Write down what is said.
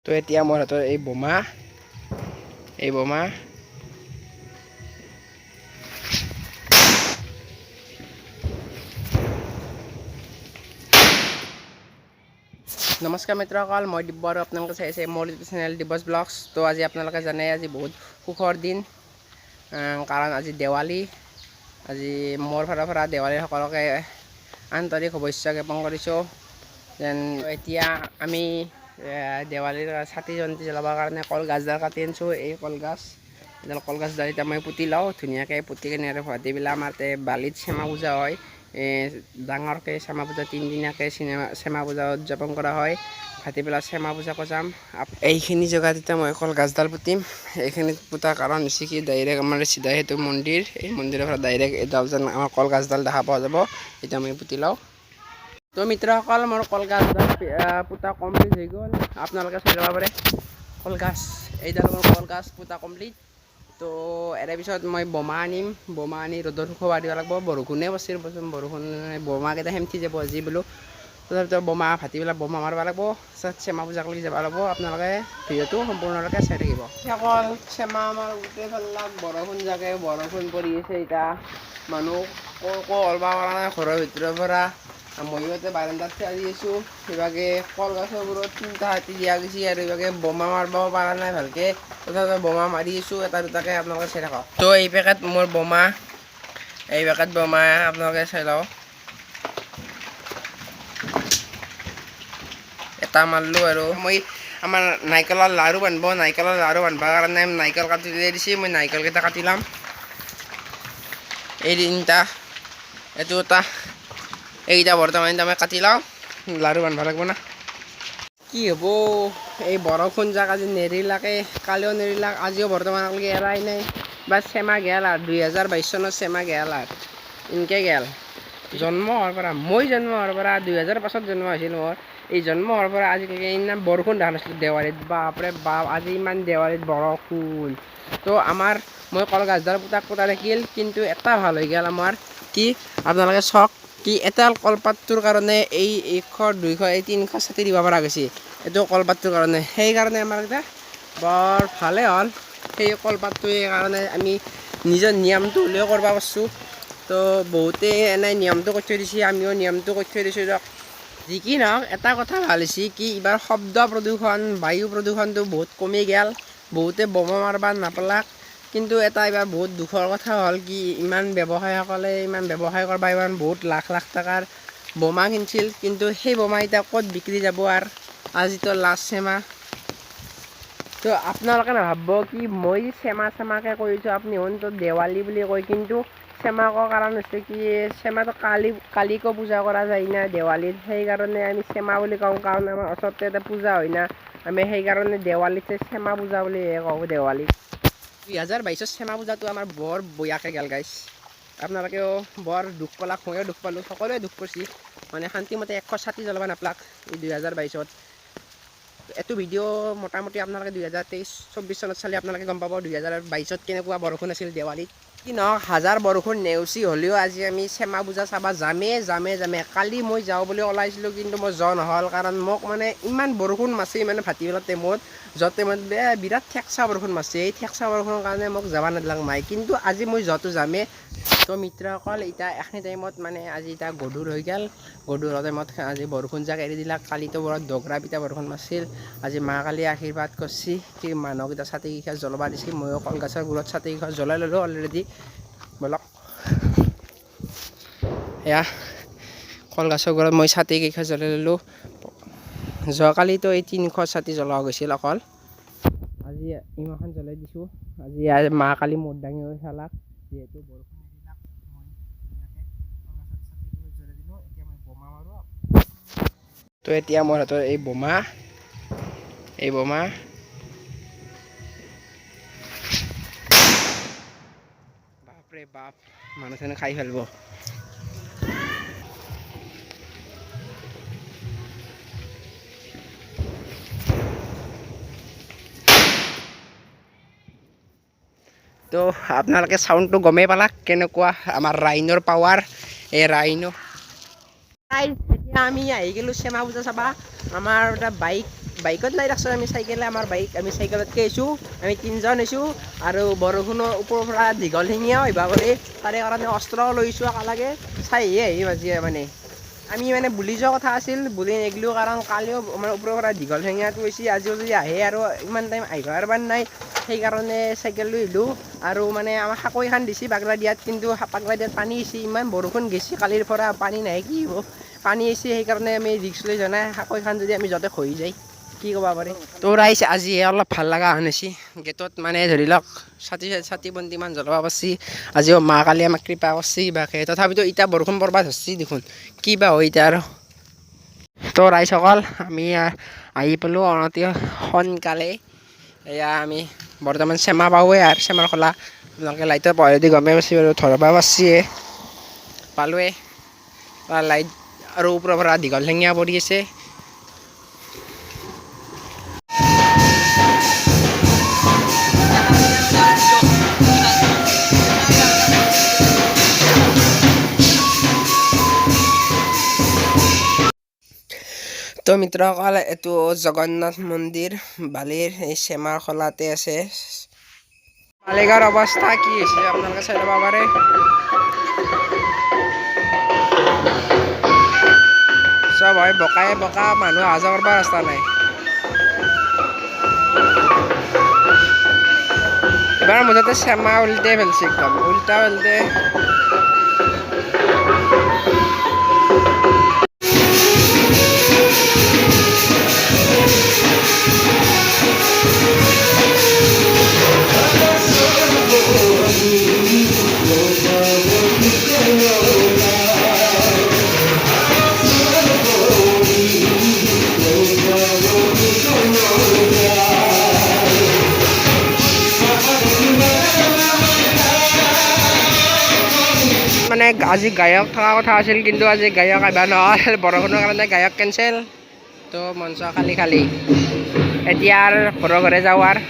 তো এতিয়া মোৰ হাতত এই বোমা নমস্কাৰ মিত্ৰসকল, মই দিব্য আৰু আপোনালোকে চাইছে মোৰ চেনেল দিব্যজ ব্লগছ। তো আজি আপোনালোকে জানে আজি বহুত সুখৰ দিন, কাৰণ আজি দেৱালী। আজি মোৰ ফালৰ পৰা দেৱালীৰ সকলোকে আন্তৰিক শুভেচ্ছা জ্ঞাপন কৰিছোঁ। যেন এতিয়া আমি দেৱালীৰ চাকি জয়ন্তী জ্বলাবৰ কাৰণে কলগছডাল কাটি আনিছোঁ। এই কলগছডাল এতিয়া মই পুতি লওঁ, ধুনীয়াকৈ পুতি কিনে আৰু ভাটি পেলাই আমাৰ বালিত শ্যামা পূজা হয়। ডাঙৰকৈ শ্যামা পূজা 3 দিনীয়াকৈ শ্যামা পূজা উদযাপন কৰা হয়। ভাটি পেলাই শ্যামা পূজাকো যাম। এইখিনি জেগাত এতিয়া মই কলগছডাল পুতিম। এইখিনিত পুতাৰ কাৰণ হৈছে কি, ডাইৰেক্ট আমাৰ চিধা সেইটো মন্দিৰ, এই মন্দিৰৰ পৰা ডাইৰেক্ট এডাল যেন আমাৰ কলগছডাল দেখা পোৱা যাব। এতিয়া মই পুতি লওঁ। তো মিত্ৰসকল, মোৰ কলগছডাল পুতা কমপ্লিট হৈ গ'ল। আপোনালোকে চাই ল'ব পাৰে কলগছ, এইডাল মোৰ কলগছ পুতা কমপ্লিট। তো ইয়াৰ পিছত মই বোমা আনি ৰ'দত শুকুৱাব দিব লাগিব। বৰষুণে পৰিছিল, বৰষুণ বোমাকেইটা সেমঠি যাব আজি বোলো। তথাপিতো বোমা ভাটি পেলাই বোমা মাৰিব লাগিব, শ্যামা পূজাক লৈ যাব লাগিব। আপোনালোকে ভিডিঅ'টো সম্পূৰ্ণৰলৈকে চাই থাকিব। অকল শ্যামা আমাৰ গোটেই ফালে বৰষুণ জাগে, বৰষুণ পৰি আছে। এতিয়া মানুহ ওলাব পৰা নাই ঘৰৰ ভিতৰৰ পৰা। ময়ো এতিয়া বাৰান্দাত আহি আছোঁ। সেইভাগে কলগছবোৰত 3টা হাতী দিয়া গৈছে আৰু এইভাগে বোমা মাৰিব পৰা নাই ভালকৈ। তথাপিও বোমা মাৰি আছোঁ এটা দুটাকৈ, আপোনালোকে চাই থাকক। তো এই পেকেট মোৰ বোমা, আপোনালোকে চাই লওক। এটা মাৰিলোঁ আৰু মই আমাৰ নাৰিকলৰ লাড়ু বান্ধিবৰ কাৰণে নাৰিকল কাটি দিছে। মই নাৰিকলকেইটা কাটি ল'ম। এই 3টা, এইটো এটা, এইকেইটা বৰ্তমান মই কাটি লওঁ, লাড়ু বান্ধিব লাগিব না। কি হ'ব, এই বৰষুণ যাক আজি নেৰিলাকে, কালিও নেৰিলাক, আজিও বৰ্তমানলৈকে এৰাই নাই। বাছ শ্যামা গেল আৰু 2022 চনত শ্যামা গেল আৰু এনেকৈ গেল। জন্ম হোৱাৰ পৰা 2005-ত জন্ম হৈছিল মোৰ। এই জন্ম হোৱাৰ পৰা আজিলৈকে ইমান বৰষুণ দেখা নাছিলোঁ দেৱালীত। বাপৰে বাপ, আজি ইমান দেৱালীত বৰষুণ। তো মই কলগছডাল পুতা থাকিল, কিন্তু এটা ভাল হৈ গ'ল আমাৰ, কি আপোনালোকে চাওক, কি এডাল কলপাতটোৰ কাৰণে এই 100, 200, 300 ছাতি দিব পৰা গৈছে। এইটো কলপাতটোৰ কাৰণে, সেইকাৰণে আমাৰ এতিয়া বৰ ভালেই হ'ল। সেই কলপাতটোৰ কাৰণে আমি নিজৰ নিয়মটো হ'লেও কৰিব পাৰিছোঁ। তো বহুতেই এনেই নিয়মটো কৰি থৈ দিছে, আমিও নিয়মটো কৰি থৈ দিছোঁ দিয়ক। যি কি নহওক, এটা কথা ভাল হৈছে কি, এইবাৰ শব্দ প্ৰদূষণ, বায়ু প্ৰদূষণটো বহুত কমি গ'ল। বহুতে বোমা মাৰিব নাপালাক। কিন্তু এটা এইবাৰ বহুত দুখৰ কথা হ'ল কি, ইমান ব্যৱসায়সকলে ইমান বহুত লাখ টকাৰ বোমা কিনিছিল, কিন্তু সেই বোমা এতিয়া ক'ত বিক্ৰী যাব। আৰু আজিতো লাষ্ট শ্যামা। তো আপোনালোকে নাভাবিব কি মই শ্যামাকৈ কৈছোঁ, আপুনি শুনতো দেৱালী বুলি কয়, কিন্তু শ্যামাকৰ কাৰণ হৈছে কি, শ্যামাটো কালিকো পূজা কৰা যায় না দেৱালীত। সেইকাৰণে আমি শ্যামা বুলি কওঁ, কাৰণ আমাৰ ওচৰতে এটা পূজা হয় না। আমি সেইকাৰণে দেৱালীতে শ্যামা পূজা বুলি কওঁ দেৱালীত। 2022-ত শ্যামা পূজাটো আমাৰ বৰ বয়াকৈ গ'ল গাইছ। আপোনালোকেও বৰ দুখ পালাক, ময়ো দুখ পালোঁ, সকলোৱে দুখ পাইছে। মানে শান্তিমতে 100 ছাতি জ্বলাব নাপালাক এই 2022-ত। এইটো ভিডিঅ' মোটামুটি আপোনালোকে 2023-24 চনত চালে আপোনালোকে গম পাব 2022-ত কেনেকুৱা বৰষুণ আছিল দেৱালীত। কি নহওক, হাজাৰ বৰষুণ নেওচি হ'লেও আজি আমি শ্যামা পূজা চাব যামেই। কালি মই যাওঁ বুলি ওলাইছিলোঁ, কিন্তু মই যোৱা নহ'ল, কাৰণ মোক মানে ইমান বৰষুণ মাছে, মানে ভাটিবেলা টাইমত যোৱা টাইমত বিৰাট ঠেকচা বৰষুণ মাছে। এই ঠেকচা বৰষুণৰ কাৰণে মোক যাব নিদিলাক মায়ে, কিন্তু আজি মই যোৱাটো যামেই। তো মিত্ৰসকল, এতিয়া এখিনি টাইমত মানে আজি এতিয়া গধুৰ হৈ গ'ল। গধুৰৰ টাইমত আজি বৰষুণ যাক এৰি দিলাক। কালিতো বৰ দগৰা পিটা বৰষুণ মাৰিছিল। আজি মা কালি আশীৰ্বাদ কৰিছে কি, মানুহকেইটা ছাতিকেইখন জ্বলাব দিছে। ময়ো কলগছৰ গুৰত ছাতিকেইখন জ্বলাই ল'লোঁ অলৰেডি। বলক, এয়া কলগছৰ গুৰত মই ছাতিকেইখন জ্বলাই ল'লোঁ। যোৱাকালিতো এই 300 ছাতি জ্বলোৱা গৈছিল অকল, আজি ইমানখন জ্বলাই দিছোঁ। আজি মা কালি মূৰ দাঙি চালাক, যিহেতু বৰষুণ এৰিলাক, মই ধুনীয়াকৈ কলগছৰ ছাতিবোৰ জ্বলাই দিলোঁ। এতিয়া মই বোমা মাৰোঁ। তো এতিয়া মোৰ হাতত এই বোমা বাপৰে বাপ, মানুহ খাই ফেলব। তো আপোনালোকে চাউণ্ডটো গমেই পালাক, কেনেকুৱা আমাৰ ৰাইনৰ পাৱাৰ। এই এতিয়া আমি আহি গ'লোঁ শ্যামা পূজা চাবা। আমাৰ এটা বাইক বাইকত নাই ৰাখছোঁ আমি চাইকেলে আমাৰ বাইক আমি চাইকেলতকৈ আহিছোঁ আমি তিনিজন আহিছোঁ আৰু বৰষুণৰ ওপৰৰ পৰা দীঘল শিঙীয়াও আহিব পাৰে তাৰে কাৰণে অস্ত্ৰও লৈছোঁ একেলগে চাইহে আহিম আজি মানে আমি মানে বুলি যোৱা কথা আছিল বুলি নেগিলোঁ কাৰণ কালিও মানে ওপৰৰ পৰা দীঘল শিঙীয়াটো হৈছে আজিও যদি আহে আৰু ইমান টাইম আহিব পাৰিবাৰ নাই সেইকাৰণে চাইকেল লৈ আহিলোঁ আৰু মানে আমাৰ সাকৈখন দিছে বাগলা দিয়াত কিন্তু বাগলা দিয়াত পানী আহিছে ইমান বৰষুণ গেছি কালিৰ পৰা পানী নাই কি হ'ব পানী আহিছে সেইকাৰণে আমি ৰিক্স লৈ যোৱা নাই সাকৈখন যদি আমি য'তে খহি যায় কি ক'ব পাৰি তোৰ আহিছে আজিহে অলপ ভাল লগা শুনিছি গেটত মানে ধৰি লওক ছাতি বন্তিমান জ্বলাব পাৰিছি আজিও মা কালি আমাক কৃপা কৰিছে কিবাকে তথাপিতো এতিয়া বৰষুণ পৰিব ধৰিছি দেখোন কি বা হয় এতিয়া আৰু তোৰ আই সকল আমি আহি পালোঁ অনতি সোনকালে এয়া আমি বৰ্তমান চেমা পাওঁৱে আৰু চেমাৰ খোলা আপোনালোকে লাইটৰ পোহৰেদি গমেই পাইছে বাৰু ধৰিব পাৰিছে পালোৱে লাইট আৰু ওপৰৰ পৰা দীঘল ঠেঙীয়া পৰি আছে তো মিত্ৰসকল এইটো জগন্নাথ মন্দিৰ বালিৰ এই চেমাৰ খোলাতে আছে মালিগাঁৱৰ অৱস্থা কি হৈছে আপোনালোকে চাই ল'ব পাৰে চব হয় বোকাই বোকা মানুহ অহা যোৱা কৰিব ৰাস্তা নাই এবাৰ মুঠতে চেমা উল্টে পেলছে একদম উল্টা উল্টে মানে আজি গায়ক থকা কথা আছিল কিন্তু আজি গায়ক আহিব নহ'ল বৰষুণৰ কাৰণে গায়ক কেঞ্চেল তো মঞ্চ খালী এতিয়া আৰু ঘৰে ঘৰে যাওঁ আৰু